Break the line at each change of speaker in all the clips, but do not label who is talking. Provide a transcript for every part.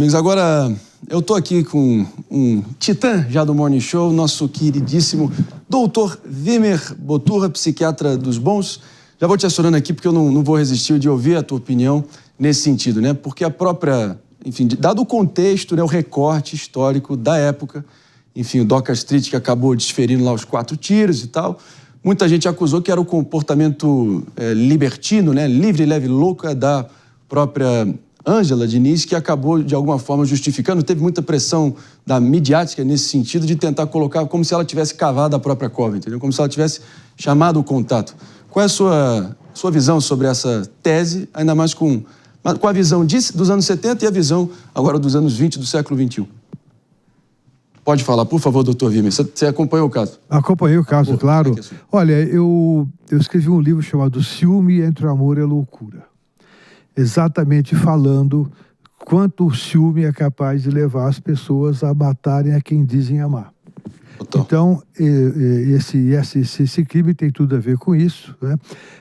Amigos, agora eu tô aqui com um titã já do Morning Show, nosso queridíssimo doutor Vimer Boturra, psiquiatra dos bons. Já vou te acionando aqui porque eu não vou resistir de ouvir a tua opinião nesse sentido, né? Porque a própria, enfim, dado o contexto, né, o recorte histórico da época, enfim, o Doca Street que acabou desferindo lá os 4 tiros e tal, muita gente acusou que era o comportamento libertino, né, livre, leve, louca da própria Ângela Diniz, que acabou, de alguma forma, justificando. Teve muita pressão da midiática nesse sentido de tentar colocar como se ela tivesse cavado a própria cova, entendeu? Como se ela tivesse chamado o contato. Qual é a sua visão sobre essa tese, ainda mais com a visão dos anos 70 e a visão agora dos anos 20 do século XXI? Pode falar, por favor, doutor Vimer. Você acompanhou o caso?
Acompanhei o caso, claro. Olha, eu escrevi um livro chamado Ciúme entre o Amor e a Loucura. Exatamente falando quanto o ciúme é capaz de levar as pessoas a matarem a quem dizem amar. Então, esse crime tem tudo a ver com isso, né?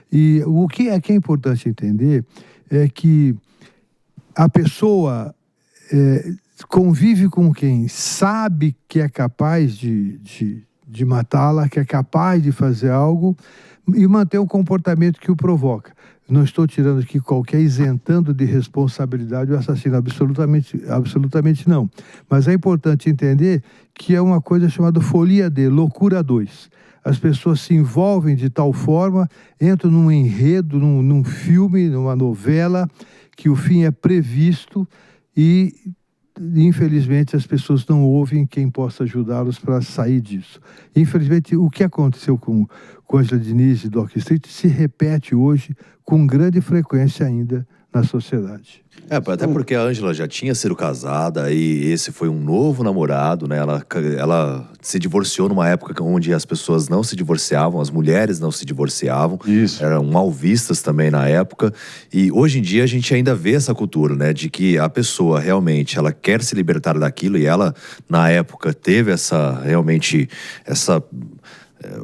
E o que é importante entender é que a pessoa convive com quem sabe que é capaz de matá-la, que é capaz de fazer algo e manter o comportamento que o provoca. Não estou tirando aqui isentando de responsabilidade o assassino, absolutamente não. Mas é importante entender que é uma coisa chamada folia de loucura 2. As pessoas se envolvem de tal forma, entram num enredo, num filme, numa novela, que o fim é previsto e, infelizmente, as pessoas não ouvem quem possa ajudá-los para sair disso. Infelizmente, o que aconteceu com Ângela Diniz e Doca Street se repete hoje com grande frequência ainda na sociedade.
Até porque a Ângela já tinha sido casada e esse foi um novo namorado, né? Ela se divorciou numa época onde as pessoas não se divorciavam, as mulheres não se divorciavam.
Isso.
Eram mal vistas também na época. E hoje em dia a gente ainda vê essa cultura, né? De que a pessoa realmente, ela quer se libertar daquilo e ela, na época, teve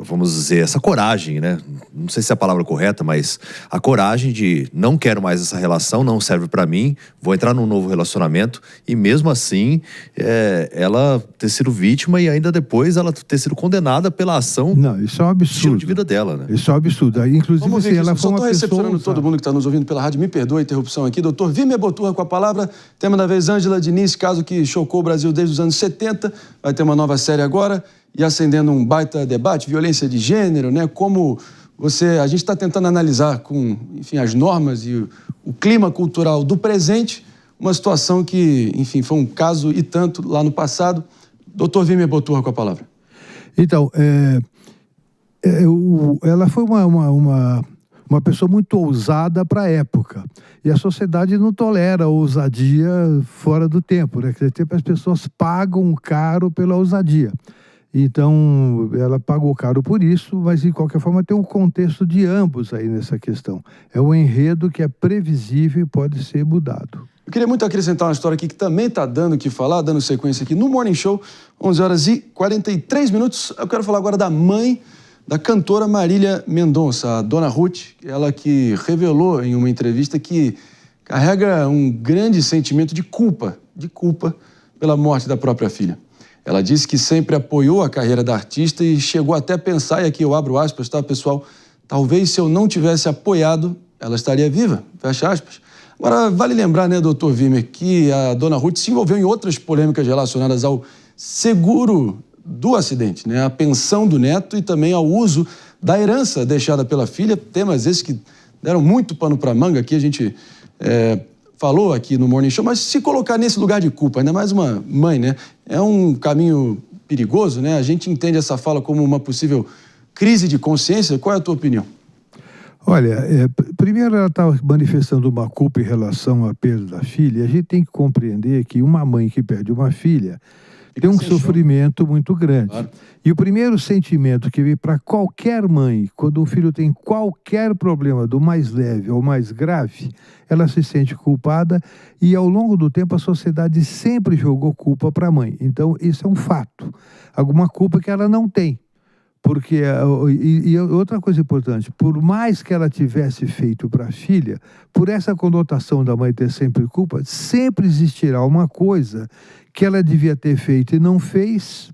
vamos dizer, essa coragem, né? Não sei se é a palavra correta, mas a coragem de não quero mais essa relação, não serve pra mim, vou entrar num novo relacionamento e mesmo assim ela ter sido vítima e ainda depois ela ter sido condenada pela ação.
Não, isso é um absurdo.
Estilo de vida dela, né?
Isso é um absurdo. Inclusive, assim, ela foi uma pessoa...
recepcionando todo mundo que está nos ouvindo pela rádio. Me perdoa a interrupção aqui. Doutor Vimer Boturra com a palavra. Tema da vez, Ângela Diniz, caso que chocou o Brasil desde os anos 70. Vai ter uma nova série agora. E acendendo um baita debate, violência de gênero, né? Como a gente está tentando analisar com, enfim, as normas e o clima cultural do presente, uma situação que, enfim, foi um caso e tanto lá no passado. Doutor Vimer Boturra com a palavra.
Então, ela foi uma pessoa muito ousada para a época. E a sociedade não tolera a ousadia fora do tempo, né? Quer dizer, as pessoas pagam caro pela ousadia. Então, ela pagou caro por isso, mas, de qualquer forma, tem um contexto de ambos aí nessa questão. É um enredo que é previsível e pode ser mudado.
Eu queria muito acrescentar uma história aqui que também está dando o que falar, dando sequência aqui no Morning Show, 11h43. Eu quero falar agora da mãe da cantora Marília Mendonça, a Dona Ruth, ela que revelou em uma entrevista que carrega um grande sentimento de culpa pela morte da própria filha. Ela disse que sempre apoiou a carreira da artista e chegou até a pensar, e aqui eu abro aspas, tá, pessoal? Talvez se eu não tivesse apoiado, ela estaria viva, fecha aspas. Agora, vale lembrar, né, doutor Vimer, que a Dona Ruth se envolveu em outras polêmicas relacionadas ao seguro do acidente, né? A pensão do neto e também ao uso da herança deixada pela filha, temas esses que deram muito pano para manga, aqui a gente falou aqui no Morning Show, mas se colocar nesse lugar de culpa, ainda mais uma mãe, né? É um caminho perigoso, né? A gente entende essa fala como uma possível crise de consciência. Qual é a tua opinião?
Olha, primeiro ela está manifestando uma culpa em relação à perda da filha. A gente tem que compreender que uma mãe que perde uma filha tem um sofrimento muito grande. Claro. E o primeiro sentimento que vem para qualquer mãe, quando um filho tem qualquer problema, do mais leve ao mais grave, ela se sente culpada e, ao longo do tempo, a sociedade sempre jogou culpa para a mãe. Então, isso é um fato. Alguma culpa que ela não tem. Porque, e outra coisa importante, por mais que ela tivesse feito para a filha, por essa conotação da mãe ter sempre culpa, sempre existirá uma coisa que ela devia ter feito e não fez,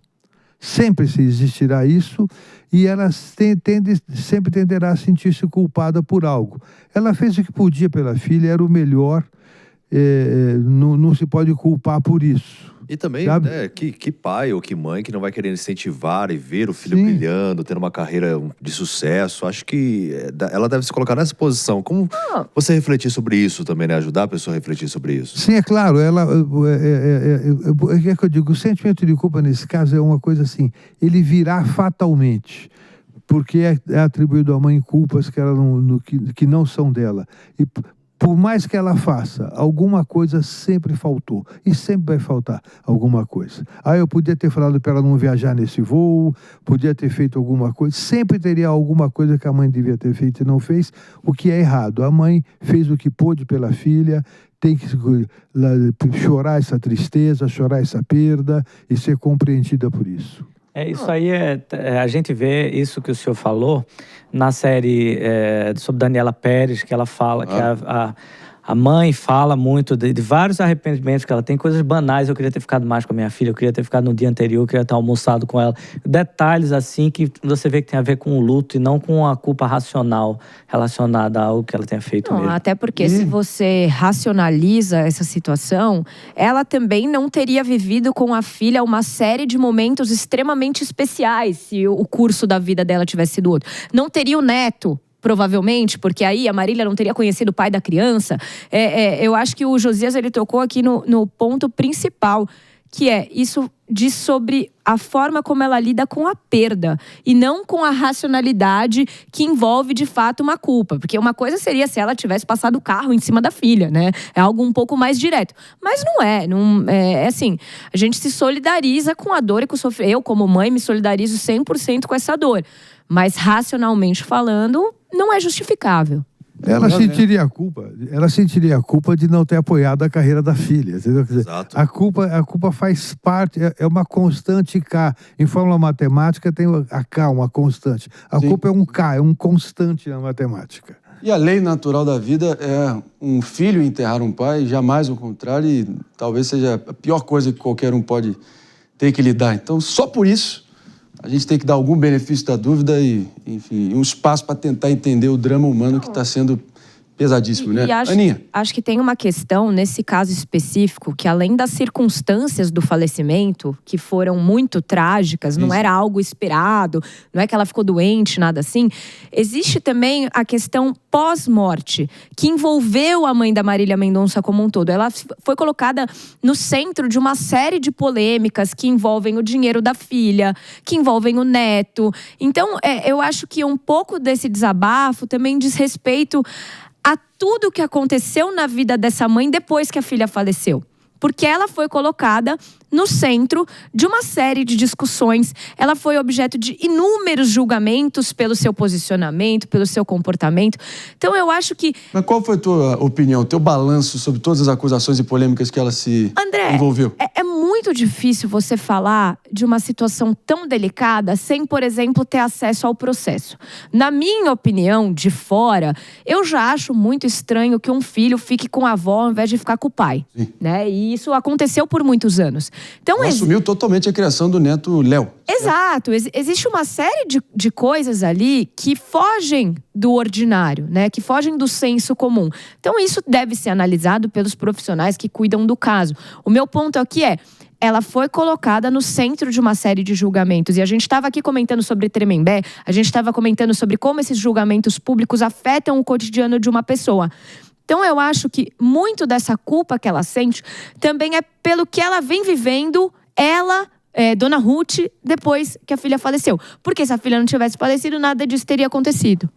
sempre existirá isso, e ela sempre tenderá a sentir-se culpada por algo. Ela fez o que podia pela filha, era o melhor, não se pode culpar por isso.
E também, né, que pai ou que mãe que não vai querer incentivar e ver o filho brilhando, tendo uma carreira de sucesso. Acho que ela deve se colocar nessa posição. Como você refletir sobre isso também, né? Ajudar a pessoa a refletir sobre isso.
Sim, é claro. O que eu digo? O sentimento de culpa, nesse caso, é uma coisa assim. Ele virá fatalmente. Porque é atribuído à mãe culpas que não são dela. E por mais que ela faça, alguma coisa sempre faltou. E sempre vai faltar alguma coisa. Eu podia ter falado para ela não viajar nesse voo, podia ter feito alguma coisa. Sempre teria alguma coisa que a mãe devia ter feito e não fez, o que é errado. A mãe fez o que pôde pela filha, tem que chorar essa tristeza, chorar essa perda e ser compreendida por isso.
Isso aí a gente vê isso que o senhor falou na série sobre Daniela Pérez, que ela fala que a mãe fala muito de vários arrependimentos que ela tem, coisas banais. Eu queria ter ficado mais com a minha filha, eu queria ter ficado no dia anterior, eu queria ter almoçado com ela. Detalhes assim que você vê que tem a ver com o luto e não com a culpa racional relacionada a algo que ela tenha feito mesmo.
Até porque se você racionaliza essa situação, ela também não teria vivido com a filha uma série de momentos extremamente especiais se o curso da vida dela tivesse sido outro. Não teria o neto, provavelmente, porque aí a Marília não teria conhecido o pai da criança. Eu acho que o Josias, ele tocou aqui no ponto principal, que isso diz sobre a forma como ela lida com a perda e não com a racionalidade que envolve, de fato, uma culpa. Porque uma coisa seria se ela tivesse passado o carro em cima da filha, né? É algo um pouco mais direto. Mas não é assim, a gente se solidariza com a dor e com o sofrimento. Eu, como mãe, me solidarizo 100% com essa dor. Mas, racionalmente falando, não é justificável.
Ela sentiria a culpa de não ter apoiado a carreira da filha. Entendeu? Quer dizer,
Exato.
a culpa faz parte, é uma constante K. Em fórmula matemática tem a K, uma constante. A culpa é um K, é um constante na matemática.
E a lei natural da vida é um filho enterrar um pai, jamais o contrário, e talvez seja a pior coisa que qualquer um pode ter que lidar. Então, só por isso, a gente tem que dar algum benefício da dúvida e, enfim, um espaço para tentar entender o drama humano que está sendo pesadíssimo, né?
E acho que tem uma questão, nesse caso específico, que além das circunstâncias do falecimento, que foram muito trágicas, não era algo esperado, não é que ela ficou doente, nada assim, existe também a questão pós-morte, que envolveu a mãe da Marília Mendonça como um todo. Ela foi colocada no centro de uma série de polêmicas que envolvem o dinheiro da filha, que envolvem o neto. Então, eu acho que um pouco desse desabafo também diz respeito a tudo o que aconteceu na vida dessa mãe depois que a filha faleceu. Porque ela foi colocada no centro de uma série de discussões. Ela foi objeto de inúmeros julgamentos pelo seu posicionamento, pelo seu comportamento. Então, eu acho que...
Mas qual foi a tua opinião, teu balanço sobre todas as acusações e polêmicas que ela se envolveu?
É muito difícil você falar de uma situação tão delicada sem, por exemplo, ter acesso ao processo. Na minha opinião, de fora, eu já acho muito estranho que um filho fique com a avó ao invés de ficar com o pai. Né? E isso aconteceu por muitos anos. Então,
ela assumiu totalmente a criação do neto Léo.
Exato. Existe uma série de coisas ali que fogem do ordinário, né? Que fogem do senso comum. Então, isso deve ser analisado pelos profissionais que cuidam do caso. O meu ponto aqui ela foi colocada no centro de uma série de julgamentos. E a gente estava aqui comentando sobre Tremembé, a gente estava comentando sobre como esses julgamentos públicos afetam o cotidiano de uma pessoa. Então, eu acho que muito dessa culpa que ela sente também é pelo que ela vem vivendo, Dona Ruth, depois que a filha faleceu. Porque se a filha não tivesse falecido, nada disso teria acontecido.